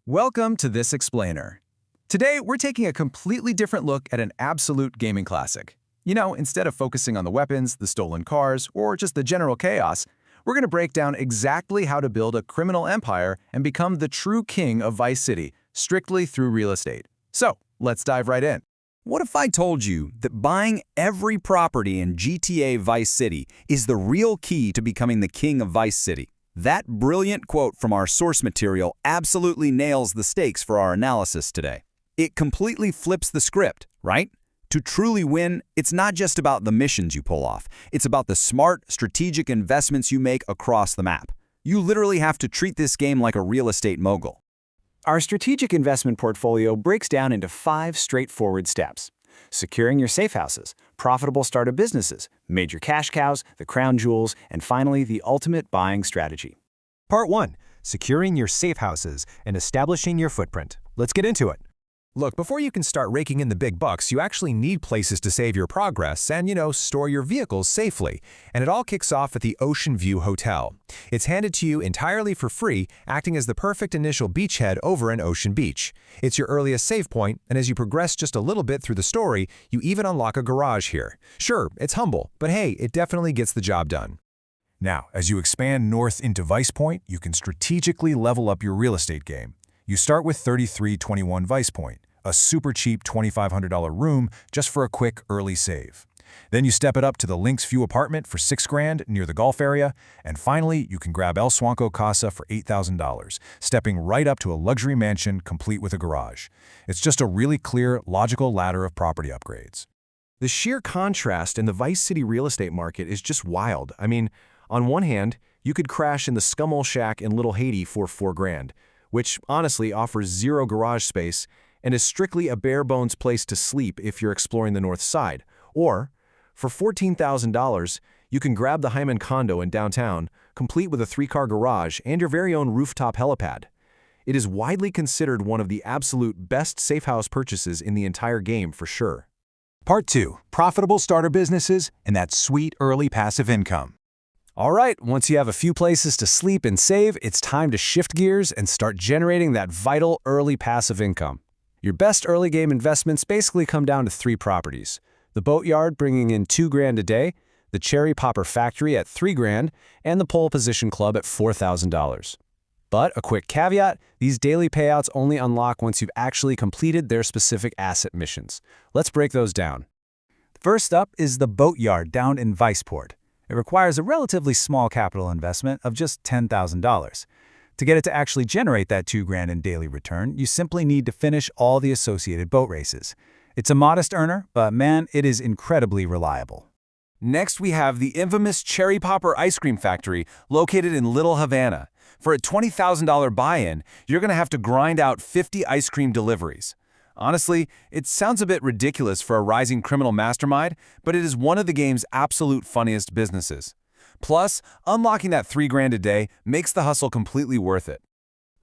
Welcome to This Explainer. Today, we're taking a completely different look at an absolute gaming classic. Instead of focusing on the weapons, the stolen cars, or just the general chaos, we're going to break down exactly how to build a criminal empire and become the true king of Vice City, strictly through real estate. So, let's dive right in. What if I told you that buying every property in GTA Vice City is the real key to becoming the king of Vice City? That brilliant quote from our source material absolutely nails the stakes for our analysis today. It completely flips the script, right? To truly win, it's not just about the missions you pull off. It's about the smart, strategic investments you make across the map. You literally have to treat this game like a real estate mogul. Our strategic investment portfolio breaks down into 5 straightforward steps. Securing your safe houses, profitable startup businesses, major cash cows, the crown jewels, and finally, the ultimate buying strategy. Part 1. Securing your safe houses and establishing your footprint. Let's get into it. Look, before you can start raking in the big bucks, you actually need places to save your progress and, store your vehicles safely. And it all kicks off at the Ocean View Hotel. It's handed to you entirely for free, acting as the perfect initial beachhead over an ocean beach. It's your earliest save point, and as you progress just a little bit through the story, you even unlock a garage here. Sure, it's humble, but hey, it definitely gets the job done. Now, as you expand north into Vice Point, you can strategically level up your real estate game. You start with 3321 Vice Point, a super cheap $2,500 room just for a quick early save. Then you step it up to the Lynx View apartment for $6,000 near the golf area, and finally you can grab El Swanco Casa for $8,000, stepping right up to a luxury mansion complete with a garage. It's just a really clear, logical ladder of property upgrades. The sheer contrast in the Vice City real estate market is just wild. I mean, on one hand, you could crash in the Scummel Shack in Little Haiti for $4,000, which honestly offers zero garage space and is strictly a bare-bones place to sleep if you're exploring the north side. Or, for $14,000, you can grab the Hyman condo in downtown, complete with a 3-car garage and your very own rooftop helipad. It is widely considered one of the absolute best safe house purchases in the entire game for sure. Part 2. Profitable starter businesses and that sweet early passive income. All right, once you have a few places to sleep and save, it's time to shift gears and start generating that vital early passive income. Your best early game investments basically come down to 3 properties. The Boatyard bringing in $2,000 a day, the Cherry Popper Factory at $3,000, and the Pole Position Club at $4,000. But a quick caveat, these daily payouts only unlock once you've actually completed their specific asset missions. Let's break those down. First up is the Boatyard down in Viceport. It requires a relatively small capital investment of just $10,000. To get it to actually generate that $2,000 in daily return, you simply need to finish all the associated boat races. It's a modest earner, but man, it is incredibly reliable. Next, we have the infamous Cherry Popper Ice Cream Factory located in Little Havana. For a $20,000 buy-in, you're going to have to grind out 50 ice cream deliveries. Honestly, it sounds a bit ridiculous for a rising criminal mastermind, but it is one of the game's absolute funniest businesses. Plus, unlocking that $3,000 a day makes the hustle completely worth it.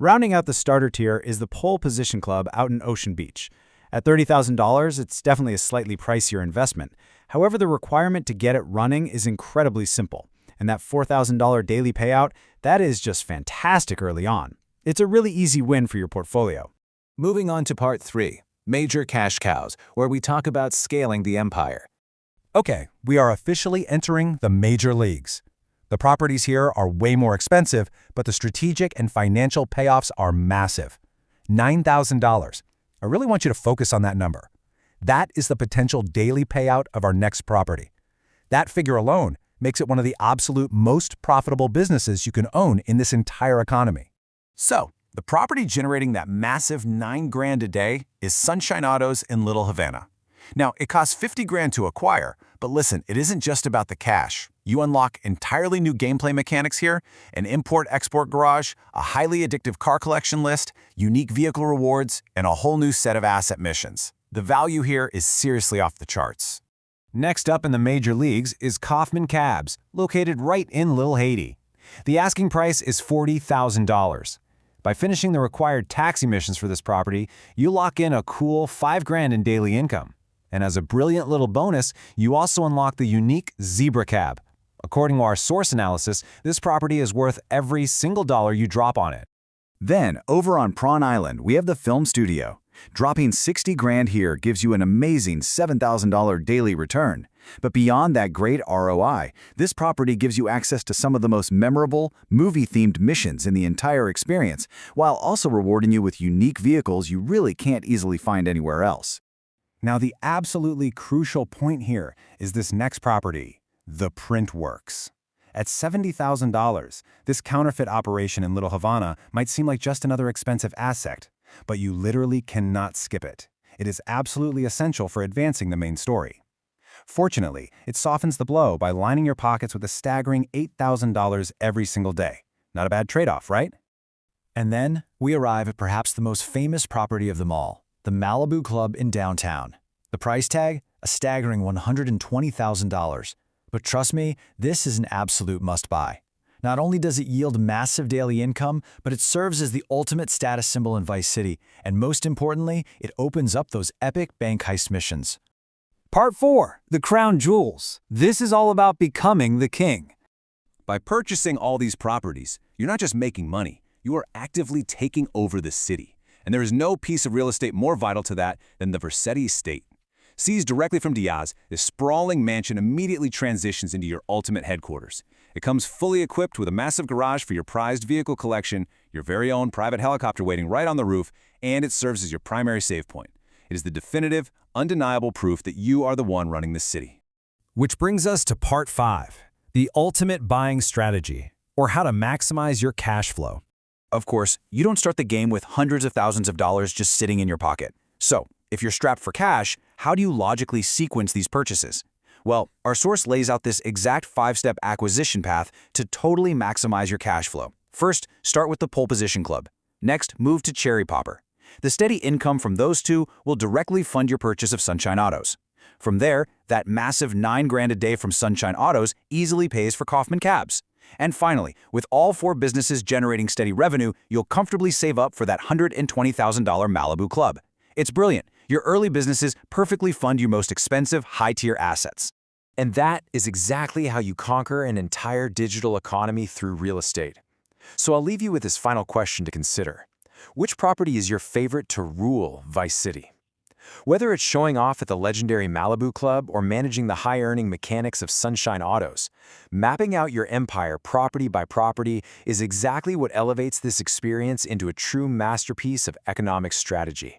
Rounding out the starter tier is the Pole Position Club out in Ocean Beach. At $30,000, it's definitely a slightly pricier investment. However, the requirement to get it running is incredibly simple. And that $4,000 daily payout, that is just fantastic early on. It's a really easy win for your portfolio. Moving on to Part 3, Major Cash Cows, where we talk about scaling the empire. Okay, we are officially entering the major leagues. The properties here are way more expensive, but the strategic and financial payoffs are massive. $9,000. I really want you to focus on that number. That is the potential daily payout of our next property. That figure alone makes it one of the absolute most profitable businesses you can own in this entire economy. So, the property generating that massive $9,000 a day is Sunshine Autos in Little Havana. Now, it costs $50,000 to acquire, but listen, it isn't just about the cash. You unlock entirely new gameplay mechanics here, an import-export garage, a highly addictive car collection list, unique vehicle rewards, and a whole new set of asset missions. The value here is seriously off the charts. Next up in the major leagues is Kaufman Cabs, located right in Little Haiti. The asking price is $40,000. By finishing the required taxi missions for this property, you lock in a cool $5,000 in daily income. And as a brilliant little bonus, you also unlock the unique Zebra Cab. According to our source analysis, this property is worth every single dollar you drop on it. Then, over on Prawn Island, we have the film studio. Dropping 60 grand here gives you an amazing $7,000 daily return. But beyond that great ROI, this property gives you access to some of the most memorable, movie-themed missions in the entire experience, while also rewarding you with unique vehicles you really can't easily find anywhere else. Now, the absolutely crucial point here is this next property, the Printworks. At $70,000, this counterfeit operation in Little Havana might seem like just another expensive asset, but you literally cannot skip it. It is absolutely essential for advancing the main story. Fortunately, it softens the blow by lining your pockets with a staggering $8,000 every single day. Not a bad trade-off, right? And then we arrive at perhaps the most famous property of them all, the Malibu Club in downtown. The price tag? A staggering $120,000. But trust me, this is an absolute must-buy. Not only does it yield massive daily income, but it serves as the ultimate status symbol in Vice City, and most importantly, it opens up those epic bank heist missions. Part 4. The Crown Jewels. This is all about becoming the king. By purchasing all these properties, you're not just making money, you are actively taking over the city. And there is no piece of real estate more vital to that than the Vercetti estate. Seized directly from Diaz, this sprawling mansion immediately transitions into your ultimate headquarters. It comes fully equipped with a massive garage for your prized vehicle collection, your very own private helicopter waiting right on the roof, and it serves as your primary save point. It is the definitive, undeniable proof that you are the one running the city. Which brings us to Part 5, the ultimate buying strategy, or how to maximize your cash flow. Of course, you don't start the game with hundreds of thousands of dollars just sitting in your pocket. So, if you're strapped for cash, how do you logically sequence these purchases? Well, our source lays out this exact 5-step acquisition path to totally maximize your cash flow. First, start with the Pole Position Club. Next, move to Cherry Popper. The steady income from those two will directly fund your purchase of Sunshine Autos. From there, that massive $9 grand a day from Sunshine Autos easily pays for Kaufman cabs. And finally, with all 4 businesses generating steady revenue, you'll comfortably save up for that $120,000 Malibu Club. It's brilliant. Your early businesses perfectly fund your most expensive, high-tier assets. And that is exactly how you conquer an entire digital economy through real estate. So I'll leave you with this final question to consider. Which property is your favorite to rule Vice City? Whether it's showing off at the legendary Malibu Club or managing the high-earning mechanics of Sunshine Autos, mapping out your empire property by property is exactly what elevates this experience into a true masterpiece of economic strategy.